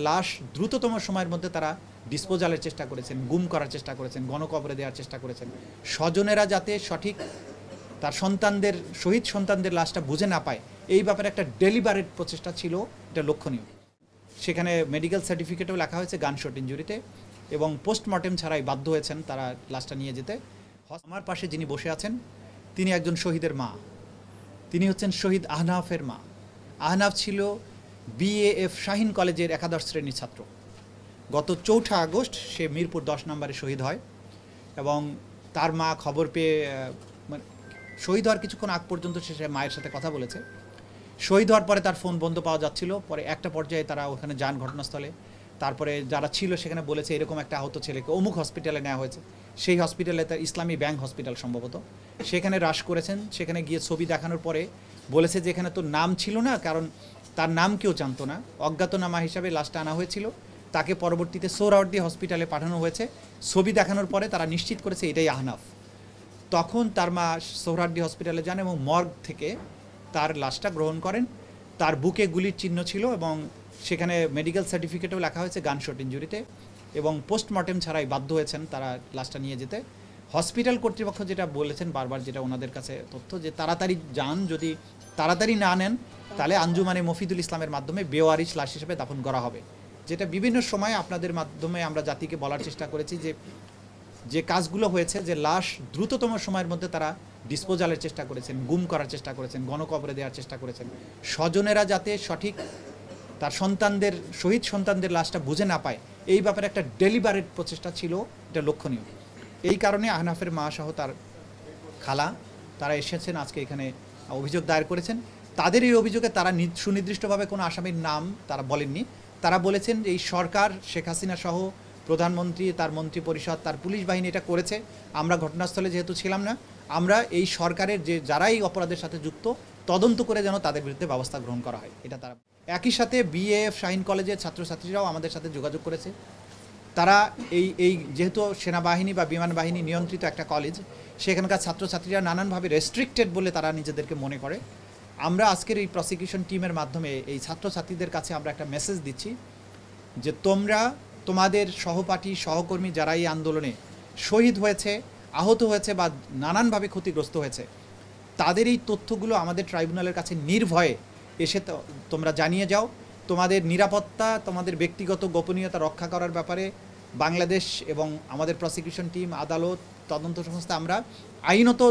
লাশ দ্রুততম সময়ের মধ্যে তারা ডিসপোজালের চেষ্টা করেছেন, গুম করার চেষ্টা করেছেন, গণকবরে দেওয়ার চেষ্টা করেছেন। স্বজনেরা যাতে সঠিক তার সন্তানদের শহীদ সন্তানদের লাশটা বুঝে না পায়, এই ব্যাপারে একটা ডেলিবারেট প্রচেষ্টা ছিল, এটা লক্ষণীয়। সেখানে মেডিকেল সার্টিফিকেটও লেখা হয়েছে গানশট ইনজুরিতে, এবং পোস্টমর্টেম ছাড়াই বাধ্য হয়েছেন তারা লাশটা নিয়ে যেতে। আমার পাশে যিনি বসে আছেন তিনি একজন শহীদের মা, তিনি হচ্ছেন শহীদ আহনাফের মা। আহনাফ ছিল বিএএফ শাহিন কলেজের একাদশ শ্রেণীর ছাত্র। গত 4 আগস্ট সে মিরপুর 10 নম্বরে শহীদ হয়, এবং তার মা খবর পেয়ে শহীদ হওয়ার কিছুক্ষণ আগ পর্যন্ত সে মায়ের সাথে কথা বলেছে। শহীদ হওয়ার পরে তার ফোন বন্ধ পাওয়া যাচ্ছিল, পরে একটা পর্যায়ে তারা ওখানে যান ঘটনাস্থলে। তারপরে যারা ছিল সেখানে বলেছে এরকম একটা আহত ছেলেকে অমুক হসপিটালে নেওয়া হয়েছে। সেই হসপিটালে তার ইসলামী ব্যাংক হসপিটাল সম্ভবত, সেখানে রাশ করেছেন। সেখানে গিয়ে ছবি দেখানোর পরে বলেছে যে এখানে তো নাম ছিল না, কারণ তার নাম কেউ জানতো না, অজ্ঞাতনামা হিসাবে লাশটা আনা হয়েছিল। তাকে পরবর্তীতে সোহরাওয়ার্দী হসপিটালে পাঠানো হয়েছে। ছবি দেখানোর পরে তারা নিশ্চিত করেছে এটাই আহনাফ। তখন তার মা সোহরাওয়ার্দী হসপিটালে যান এবং মর্গ থেকে তার লাশটা গ্রহণ করেন। তার বুকে গুলির চিহ্ন ছিল, এবং সেখানে মেডিকেল সার্টিফিকেটও লেখা হয়েছে গানশট ইনজুরিতে, এবং পোস্টমর্টেম ছাড়াই বাধ্য হয়েছেন তারা লাশটা নিয়ে যেতে। হসপিটাল কর্তৃপক্ষ যেটা বলেছেন বারবার, যেটা ওনাদের কাছে তথ্য, যে তাড়াতাড়ি যান, যদি তাড়াতাড়ি না নেন তাহলে আঞ্জুমানে মফিদুল ইসলামের মাধ্যমে বেওয়ারিশ লাশ হিসেবে দাফন করা হবে। যেটা বিভিন্ন সময় আপনাদের মাধ্যমে আমরা জাতিকে বলার চেষ্টা করেছি যে কাজগুলো হয়েছে, যে লাশ দ্রুততম সময়ের মধ্যে তারা ডিসপোজালের চেষ্টা করেছেন, গুম করার চেষ্টা করেছেন, গণকবরে দেওয়ার চেষ্টা করেছেন। স্বজনেরা যাতে সঠিক তার সন্তানদের শহীদ সন্তানদের লাশটা বুঝে না পায়, এই ব্যাপারে একটা ডেলিবারেট প্রচেষ্টা ছিল, এটা লক্ষণীয়। এই কারণে আহনাফের মা সহ তার খালা তারা এসেছেন আজকে এখানে, অভিযোগ দায়ের করেছেন। তাদের এই অভিযোগে তারা সুনির্দিষ্টভাবে কোনো আসামির নাম তারা বলেননি। তারা বলেছেন যে এই সরকার, শেখ হাসিনা সহ প্রধানমন্ত্রী, তার মন্ত্রী পরিষদ, তার পুলিশ বাহিনী এটা করেছে। আমরা ঘটনাস্থলে যেহেতু ছিলাম না, আমরা এই সরকারের যে যারা এই অপরাধের সাথে যুক্ত তদন্ত করে যেন তাদের বিরুদ্ধে ব্যবস্থা গ্রহণ করা হয়, এটা তারা। একই সাথে বিএএফ শাহিন কলেজের ছাত্রছাত্রীরাও আমাদের সাথে যোগাযোগ করেছে। তারা এই যেহেতু সেনাবাহিনী বা বিমান বাহিনী নিয়ন্ত্রিত একটা কলেজ, সেখানকার ছাত্রছাত্রীরা নানানভাবে রেস্ট্রিক্টেড বলে তারা নিজেদেরকে মনে করে। আমরা আজকের এই প্রসিকিউশন টিমের মাধ্যমে এই ছাত্রছাত্রীদের কাছে আমরা একটা মেসেজ দিচ্ছি যে তোমরা তোমাদের সহপাঠী সহকর্মী যারা এই আন্দোলনে শহীদ হয়েছে, আহত হয়েছে বা নানানভাবে ক্ষতিগ্রস্ত হয়েছে, তাদের এই তথ্যগুলো আমাদের ট্রাইব্যুনালের কাছে নির্ভয়ে এসে তোমরা জানিয়ে যাও। তোমাদের নিরাপত্তা, তোমাদের ব্যক্তিগত গোপনীয়তা রক্ষা করার ব্যাপারে বাংলাদেশ এবং আমাদের প্রসিকিউশন টিম, আদালত, তদন্ত সংস্থা আমরা আইনত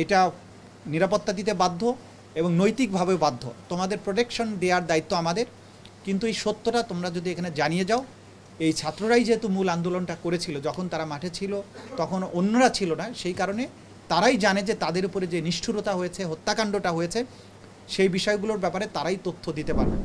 এটা নিরাপত্তা দিতে বাধ্য এবং নৈতিকভাবেও বাধ্য। তোমাদের প্রোটেকশন দেওয়ার দায়িত্ব আমাদের। কিন্তু এই সত্যটা তোমরা যদি এখানে জানিয়ে যাও, এই ছাত্ররাই যেহেতু মূল আন্দোলনটা করেছিল, যখন তারা মাঠে ছিল তখন অন্যরা ছিল না, সেই কারণে তারাই জানে যে তাদের উপরে যে নিষ্ঠুরতা হয়েছে, হত্যাকাণ্ডটা হয়েছে, সেই বিষয়গুলোর ব্যাপারে তারাই তথ্য দিতে পারবে।